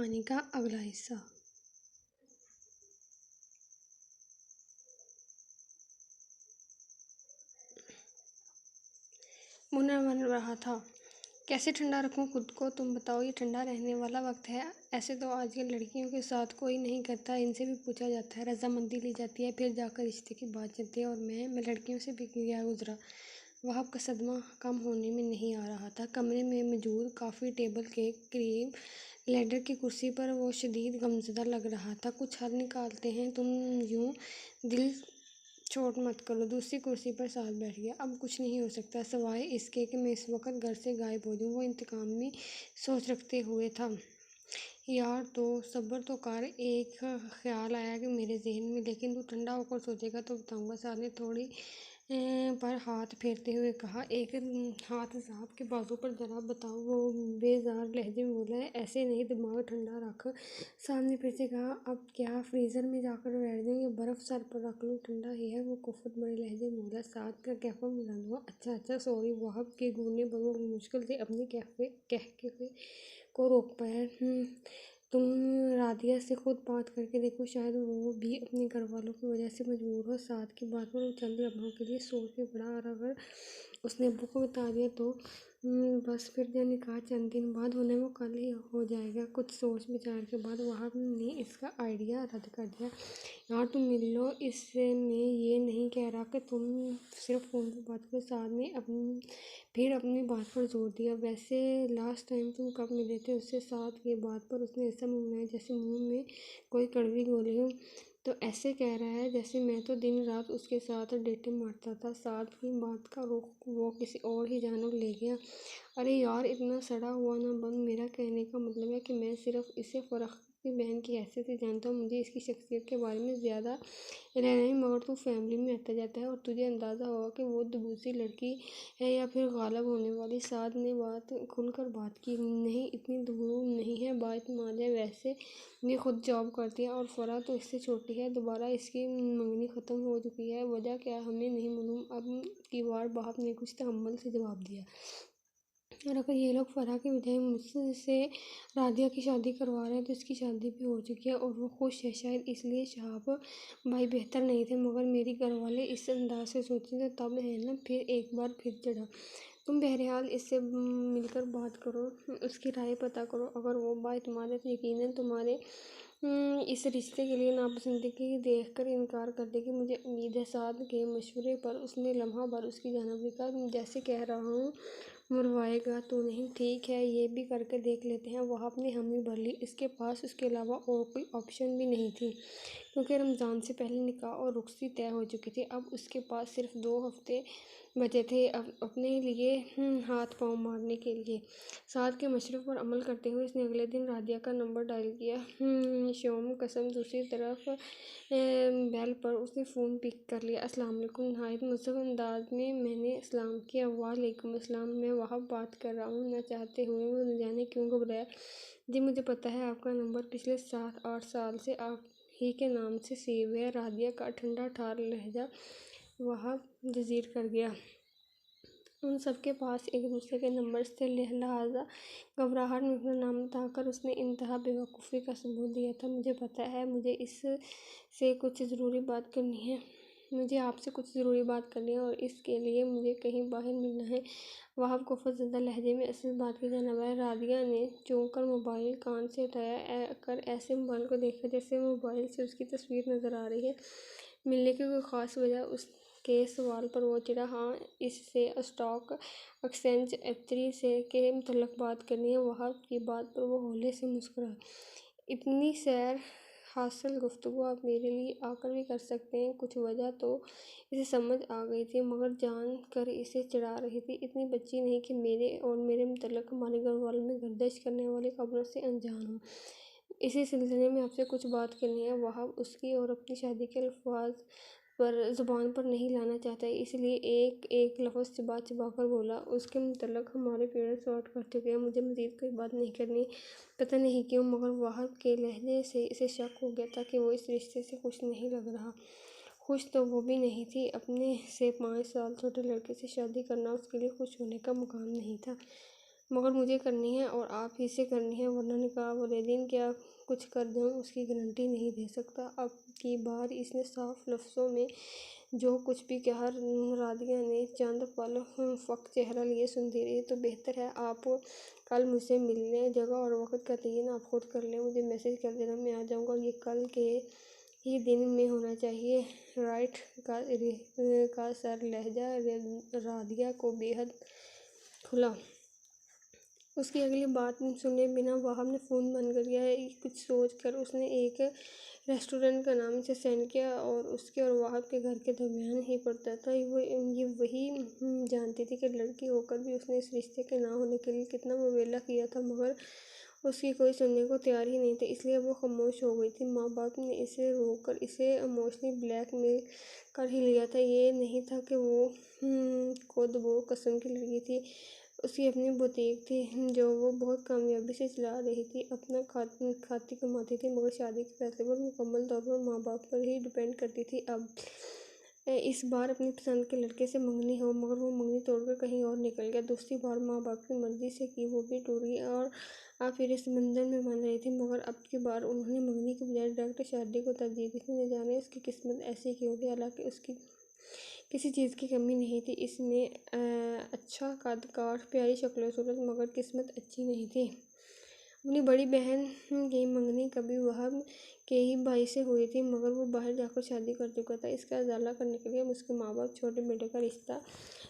کہانی کا اگلا حصہ۔ منر بن رہا تھا۔ کیسے ٹھنڈا رکھوں خود کو؟ تم بتاؤ، یہ ٹھنڈا رہنے والا وقت ہے؟ ایسے تو آج کل لڑکیوں کے ساتھ کوئی نہیں کرتا، ان سے بھی پوچھا جاتا ہے، رضامندی لی جاتی ہے، پھر جا کر رشتے کی بات چلتی ہے، اور میں لڑکیوں سے بھی کیا گزرا۔ وہاب کا صدمہ کم ہونے میں نہیں آ رہا تھا۔ کمرے میں موجود کافی ٹیبل کے قریب لیڈر کی کرسی پر وہ شدید غمزدہ لگ رہا تھا۔ کچھ حل نکالتے ہیں، تم یوں دل چھوٹ مت کرو۔ دوسری کرسی پر ساتھ بیٹھ گیا۔ اب کچھ نہیں ہو سکتا سوائے اس کے کہ میں اس وقت گھر سے غائب ہو جاؤں، وہ انتقامی سوچ رکھتے ہوئے تھا۔ یار تو صبر تو کر، ایک خیال آیا کہ میرے ذہن میں، لیکن تو ٹھنڈا ہو کر سوچے گا تو بتاؤں گا، ساتھ نے تھوڑی پر ہاتھ پھیرتے ہوئے کہا۔ ایک ہاتھ صاحب کے بازو پر ذرا بتاؤ، وہ بیزار لہجے میں بولا۔ ایسے نہیں، دماغ ٹھنڈا رکھ، صاحب نے پھر سے کہا۔ اب کیا فریزر میں جا کر بیٹھ جاؤں یا برف سر پر رکھ لوں؟ ٹھنڈا ہی ہے، وہ کفر بڑے لہجے میں بولا۔ صاحب کا کہفہ بلند ہوا۔ اچھا سوری، وہاب کے گھٹنے پر وہ مشکل سے اپنے قہقہے کو روک پایا۔ تم رادیہ سے خود بات کر کے دیکھو، شاید وہ بھی اپنے گھر والوں کی وجہ سے مجبور ہو۔ سعد کی بات پر وہ چند لمحوں کے لیے سوچ میں پڑا، اور اگر اس نے ابو کو بتا دیا تو بس پھر جو نکاح چند دن بعد ہونا ہے وہ کل ہی ہو جائے گا۔ کچھ سوچ بچار کے بعد وہاب نے اس کا آئیڈیا رد کر دیا۔ یار تم مل لو، اس سے میں یہ نہیں کہہ رہا کہ تم صرف فون پر بات کرو۔ سعد نے پھر اپنی بات پر زور دیا۔ ویسے لاسٹ ٹائم تم کب ملے تھے اس سے؟ سعد کی بات پر اس نے ایسا منہ بنایا جیسے منہ میں کوئی کڑوی گولی ہو۔ تو ایسے کہہ رہا ہے جیسے میں تو دن رات اس کے ساتھ ڈیٹیں مارتا تھا۔ سعد کی بات کا رخ وہ کسی اور ہی جانب لے گیا۔ ارے یار، اتنا سڑا ہوا نہ بن، میرا کہنے کا مطلب ہے کہ میں صرف اسے فرخ کی بہن کی حیثیت سے جانتا ہوں، مجھے اس کی شخصیت کے بارے میں زیادہ علم نہیں، مگر تو فیملی میں آتا جاتا ہے اور تجھے اندازہ ہوگا کہ وہ دبوسی لڑکی ہے یا پھر غالب ہونے والی۔ سعد نے کھل کر بات کی۔ نہیں، اتنی دور نہیں ہے، بااعتماد ہے، ویسے بھی خود جاب کرتی ہے، اور فرح تو اس سے چھوٹی ہے۔ دوبارہ اس کی منگنی ختم ہو چکی ہے، وجہ کیا ہمیں نہیں معلوم۔ اب کی بار وہاب نے کچھ تحمل سے جواب دیا۔ اور اگر یہ لوگ فرح کی بجائے مجھ سے رادیہ کی شادی کروا رہے ہیں تو اس کی شادی بھی ہو چکی ہے اور وہ خوش ہے، شاید اس لیے شہاب بھائی بہتر نہیں تھے، مگر میری گھر والے اس انداز سے سوچیں تو تب ہے نا۔ پھر ایک بار پھر چڑھا۔ تم بہرحال اس سے مل کر بات کرو، اس کی رائے پتہ کرو، اگر وہ بااعتماد ہے تو یقیناً تمہارے اس رشتے کے لیے ناپسندیدگی دیکھ کر انکار کر دے گی۔ مجھے امید ہے۔ سعد کے مشورے پر اس نے لمحہ بھر اس کی جانب دیکھا، جیسے کہہ رہا ہوں مروائے گا تو نہیں؟ ٹھیک ہے، یہ بھی کر کے دیکھ لیتے ہیں۔ وہاب نے حامی بھر لی۔ اس کے پاس اس کے علاوہ اور کوئی آپشن بھی نہیں تھی، کیونکہ رمضان سے پہلے نکاح اور رخصتی طے ہو چکی تھی۔ اب اس کے پاس صرف 2 ہفتے بچے تھے اپنے لیے ہاتھ پاؤں مارنے کے لیے۔ سعد کے مشورے پر عمل کرتے ہوئے اس نے اگلے دن رادیہ کا نمبر ڈائل کیا۔ شوم قسم، دوسری طرف بیل پر اس نے فون پک کر لیا۔ السلام علیکم، نہایت مہذب انداز میں میں نے سلام کیا۔ وعلیکم السلام، میں وہاب بات کر رہا ہوں۔ نہ چاہتے ہوئے وہ نہ جانے کیوں گھبرایا۔ جی مجھے پتہ ہے، آپ کا نمبر پچھلے 7-8 سال سے آپ ہی کے نام سے سیو ہے۔ رادیہ کا ٹھنڈا ٹھار لہجہ وہاب جزیر کر گیا۔ ان سب کے پاس ایک دوسرے کے نمبرز تھے، لہذا گھبراہٹ میں اپنا نام بتا کر اس نے انتہا بے وقوفی کا ثبوت دیا تھا۔ مجھے پتہ ہے، مجھے اس سے کچھ ضروری بات کرنی ہے۔ مجھے آپ سے کچھ ضروری بات کرنی ہے اور اس کے لیے مجھے کہیں باہر ملنا ہے۔ وہاب کفر زدہ لہجے میں اصل بات کی جانب آیا۔ رادیہ نے چونک کر موبائل کان سے ہٹا کر ایسے موبائل کو دیکھا جیسے موبائل سے اس کی تصویر نظر آ رہی ہے۔ ملنے کی کوئی خاص وجہ؟ اس کے سوال پر وہ چڑھا۔ ہاں، اس سے اسٹاک ایکسچینج ایتھری کے متعلق بات کرنی ہے۔ وہاب کی بات پر وہ ہولے سے مسکرایا۔ اتنی سیر حاصل گفتگو آپ میرے لیے آ کر بھی کر سکتے ہیں۔ کچھ وجہ تو اسے سمجھ آ گئی تھی، مگر جان کر اسے چڑھا رہی تھی۔ اتنی بچی نہیں کہ میرے اور میرے متعلق ہمارے گھر والوں میں گردش کرنے والی خبروں سے انجان ہوں۔ اسی سلسلے میں آپ سے کچھ بات کرنی ہے۔ وہاب اس کی اور اپنی شادی کے الفاظ زبان پر نہیں لانا چاہتا، اس لیے ایک ایک لفظ چبا چبا کر بولا۔ اس کے متعلق ہمارے پیرنٹس بات کر چکے ہیں، مجھے مزید کوئی بات نہیں کرنی۔ پتہ نہیں کیوں، مگر وہاب کے لہجے سے اسے شک ہو گیا تھا کہ وہ اس رشتے سے خوش نہیں لگ رہا۔ خوش تو وہ بھی نہیں تھی، اپنے سے 5 سال چھوٹے لڑکے سے شادی کرنا اس کے لیے خوش ہونے کا مقام نہیں تھا۔ مگر مجھے کرنی ہے اور آپ ہی سے کرنی ہے، ورنہ نکاح والے دن کیا کچھ کر دوں اس کی گارنٹی نہیں دے سکتا۔ اب کی بار اس نے صاف لفظوں میں جو کچھ بھی کہا۔ رادیہ نے چند پل فقط چہرہ لیے سنتی رہی۔ تو بہتر ہے آپ کل مجھ سے مل لیں، جگہ اور وقت کا تعین آپ خود کر لیں، مجھے میسج کر دینا، میں آ جاؤں گا، اور یہ کل کے ہی دن میں ہونا چاہیے۔ رائٹ کا سر لہجہ رادیہ کو بے حد کھلا۔ اس کی اگلی بات سنے بنا وہاب نے فون بند کر دیا۔ کچھ سوچ کر اس نے ایک ریسٹورنٹ کا نام اسے سینڈ کیا اور اس کے اور وہاب کے گھر کے درمیان ہی پڑتا تھا۔ یہ وہی جانتی تھی کہ لڑکی ہو کر بھی اس نے اس رشتے کے نہ ہونے کے لیے کتنا مبالغہ کیا تھا، مگر اس کی کوئی سننے کو تیار ہی نہیں تھا، اس لیے وہ خاموش ہو گئی تھی۔ ماں باپ نے اسے روک کر اسے ایموشنلی بلیک میل کر ہی لیا تھا۔ یہ نہیں تھا کہ وہ خود وہ قسم کی لڑکی تھی، اس کی اپنی بوتیک تھی جو وہ بہت کامیابی سے چلا رہی تھی، اپنا کھاتی کماتی تھی، مگر شادی کے فیصلے پر مکمل طور پر ماں باپ پر ہی ڈیپینڈ کرتی تھی۔ اب اس بار اپنی پسند کے لڑکے سے منگنی ہو، مگر وہ منگنی توڑ کر کہیں اور نکل گیا۔ دوسری بار ماں باپ کی مرضی سے کی، وہ بھی ٹوٹ گئی اور اب پھر اس بندھن میں بندھ رہی تھی، مگر اب کی بار انہوں نے منگنی کے بجائے ڈائریکٹ شادی کو ترجیح دی تھی۔ نہ جانے اس کی قسمت ایسی کیوں تھی، حالانکہ اس کی کسی چیز کی کمی نہیں تھی، اس میں اچھا قد کاٹ، پیاری شکل و صورت، مگر قسمت اچھی نہیں تھی۔ اپنی بڑی بہن کی منگنی کبھی وہاب کے ہی بھائی سے ہوئی تھی، مگر وہ باہر جا کر شادی کر چکا تھا۔ اس کا ازالہ کرنے کے لیے اب اس کے ماں باپ چھوٹے بیٹے کا رشتہ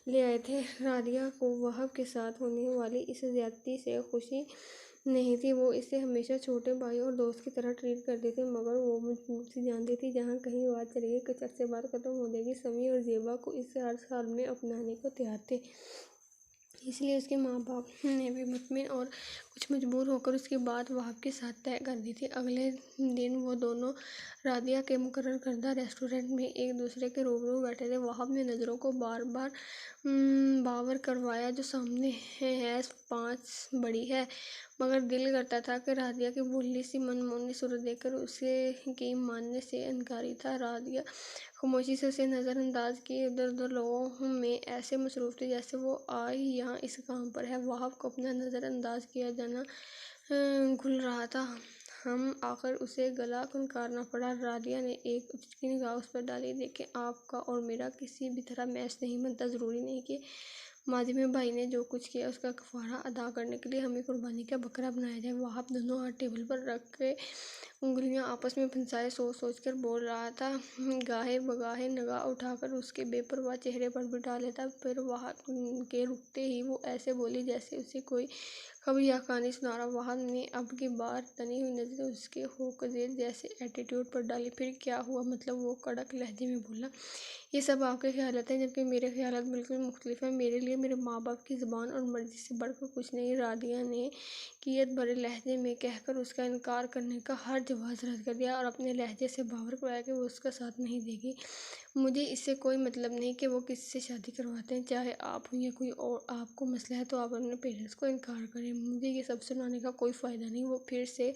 لے آئے تھے۔ رادیہ کو وہاب کے ساتھ ہونے والی اس زیادتی سے خوشی نہیں تھی، وہ اسے ہمیشہ چھوٹے بھائی اور دوست کی طرح ٹریٹ کرتی تھی، مگر وہ مجبور سی جانتی تھی جہاں کہیں بات چلے گی کچھ عرصے بعد ختم ہو جائے گی۔ سمیع اور زیبا کو اس ہر حال میں اپنانے کو تیار تھے، اس لیے اس کے ماں باپ نے بھی مطمئن اور کچھ مجبور ہو کر اس کی بات وہاب کے ساتھ طے کر دی تھی۔ اگلے دن وہ دونوں رادیہ کے مقرر کردہ ریسٹورنٹ میں ایک دوسرے کے روبرو بیٹھے تھے۔ وہاب نے نظروں کو بار بار باور کروایا جو سامنے ہے 5 بڑی ہے، مگر دل کرتا تھا کہ رادیہ کی بھولی سی من مونی صورت دیکھ کر اسے کی ماننے سے انکاری تھا۔ رادیہ خاموشی سے اسے نظر انداز کیے ادھر ادھر لوگوں میں ایسے مصروف تھی جیسے وہ آج یہاں اس کام پر ہے۔ وہاب کو اپنا نظر انداز کیا جانا گھل رہا تھا، ہم آخر اسے گلا کنکارنا پڑا۔ رادیہ نے ایک اچکتی نگاہ اس پر ڈالی، دیکھیں آپ کا اور میرا کسی بھی طرح میچ نہیں بنتا، ضروری نہیں کہ ماضی میں بھائی نے جو کچھ کیا اس کا کفارہ ادا کرنے کے لیے ہمیں قربانی کا بکرا بنایا جائے۔ وہاب دونوں ہاتھ ٹیبل پر رکھ کے انگلیاں آپس میں پھنسائے سوچ سوچ کر بول رہا تھا، گاہے بگاہے نگاہ اٹھا کر اس کے بے پرواہ چہرے پر بھی ڈال لیتا، پھر وہاب کے رکتے ہی وہ ایسے بولی جیسے اسے کوئی خبر یا کہانی سنا رہا۔ وہاب نے اب کی بار تنی ہوئی نظریں اس کے ہوکزیر جیسے ایٹیٹیوڈ پر ڈالی۔ پھر کیا ہوا مطلب؟ وہ کڑک لہجے میں بولا، یہ سب آپ کے خیالات ہیں، جبکہ میرے خیالات بالکل مختلف ہیں، میرے لیے میرے ماں باپ کی زبان اور مرضی سے بڑھ کر کچھ نہیں۔ رادیہ نے کیت بھرے لہجے میں کہہ کر اس کا انکار کرنے کا ہر جواز رد کر دیا اور اپنے لہجے سے باور کروایا کہ وہ اس کا ساتھ نہیں دے گی۔ مجھے اس سے کوئی مطلب نہیں کہ وہ کس سے شادی کرواتے ہیں، چاہے آپ ہوں یا کوئی اور، آپ کو مسئلہ ہے تو آپ اپنے پیرنٹس کو انکار کریں، مجھے یہ سب سنانے کا کوئی فائدہ نہیں۔ وہ پھر سے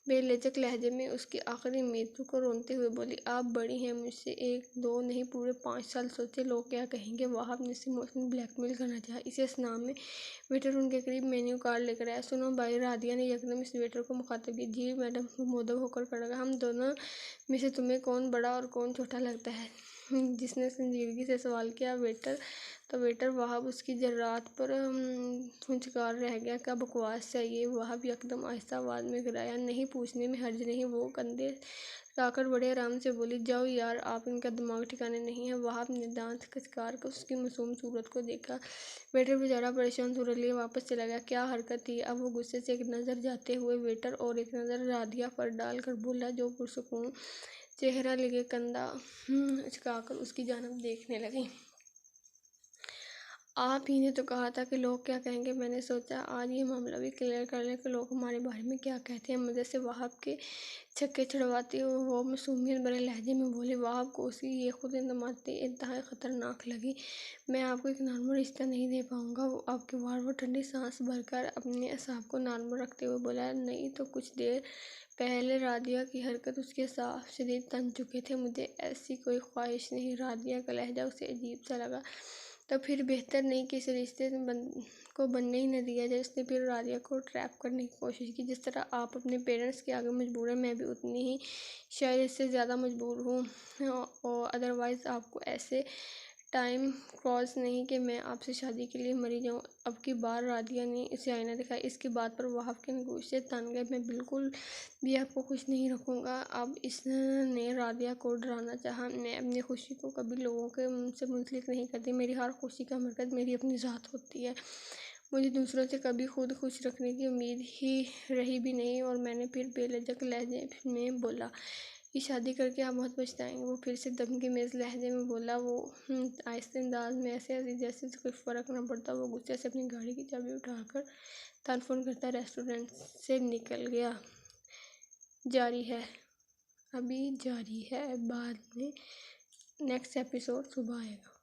بے لچک لہجے میں اس کی آخری امیدوں کو رونتے ہوئے بولی، آپ بڑی ہیں مجھ سے، 1 2 نہیں پورے 5 سال سوچے لوگ کیا کہیں گے۔ وہاب نے اسے ایموشنلی بلیک میل کرنا چاہا۔ اسی اثناء میں ویٹر ان کے قریب مینیو کارڈ لے کر آیا۔ سنو بھائی، رادیہ نے یکدم اس ویٹر کو مخاطب کیا۔ جی میڈم، وہ مؤدب ہو کر کھڑا گیا۔ ہم دونوں میں سے تمہیں کون بڑا اور کون چھوٹا لگتا ہے؟ جس نے سنجیدگی سے سوال کیا۔ ویٹر وہاب اس کی جرات پر ہچکار رہ گیا، کیا بکواس چاہیے؟ وہاب یکدم آہستہ آواز میں گرایا، نہیں پوچھنے میں حرج نہیں۔ وہ کندھے لگا کر بڑے آرام سے بولی، جاؤ یار، آپ ان کا دماغ ٹھکانے نہیں ہے۔ وہاب نے دانت کھچکار کر اس کی معصوم صورت کو دیکھا۔ ویٹر بیچارہ پریشان صورت لیے واپس چلا گیا۔ کیا حرکت تھی! اب وہ غصے سے ایک نظر جاتے ہوئے ویٹر اور ایک نظر رادیہ پر ڈال کر بولا، جو پرسکون چہرہ لیے کندھا اچکا کر اس کی جانب دیکھنے لگی۔ آپ ہی نے تو کہا تھا کہ لوگ کیا کہیں گے، میں نے سوچا آج یہ معاملہ بھی کلیئر کر لیں کہ لوگ ہمارے بارے میں کیا کہتے ہیں۔ مزے سے وہاب کے چھکے چھڑواتے ہوئے وہ معصومیت بھرے لہجے میں بولی۔ وہاب کو اس کی یہ خود اعتمادی انتہائی خطرناک لگی۔ میں آپ کو ایک نارمل رشتہ نہیں دے پاؤں گا۔ اب کی بار وہ ٹھنڈی سانس بھر کر اپنے اعصاب کو نارمل رکھتے ہوئے بولا، نہیں تو کچھ دیر پہلے رادیہ کی حرکت اس کے اعصاب شدید تن چکے تھے، مجھے ایسی کوئی خواہش نہیں۔ رادیہ کا لہجہ اسے عجیب سا لگا، تو پھر بہتر نہیں کہ اس رشتے کو بننے ہی نہ دیا جائے۔ اس نے پھر رادیہ کو ٹریپ کرنے کی کوشش کی۔ جس طرح آپ اپنے پیرنٹس کے آگے مجبور ہیں، میں بھی اتنی ہی شاید اس سے زیادہ مجبور ہوں، اور ادروائز آپ کو ایسے ٹائم کراس نہیں کہ میں آپ سے شادی کے لیے مری جاؤں۔ اب کی بار رادیہ نے اسے آئینہ دکھایا۔ اس کی بات پر وہاب کے نگوش سے تن گئے۔ میں بالکل بھی آپ کو خوش نہیں رکھوں گا۔ اب اس نے رادیہ کو ڈرانا چاہا۔ میں اپنی خوشی کو کبھی لوگوں کے سے منسلک نہیں کرتی۔ میری ہر خوشی کا مرکز میری اپنی ذات ہوتی ہے۔ مجھے دوسروں سے کبھی خود خوش رکھنے کی امید ہی رہی بھی نہیں۔ اور میں نے پھر بے لجک لہجے میں بولا، یہ شادی کر کے آپ بہت پچھتائیں گے۔ وہ پھر سے دمگی میز لہجے میں بولا، وہ آہستہ انداز میں ایسے ہنسی جیسے کوئی فرق نہ پڑتا۔ وہ غصے سے اپنی گاڑی کی چابی اٹھا کر تان فون کرتا ریسٹورنٹ سے نکل گیا۔ جاری ہے، ابھی جاری ہے، بعد میں نیکسٹ ایپیسوڈ صبح آئے گا۔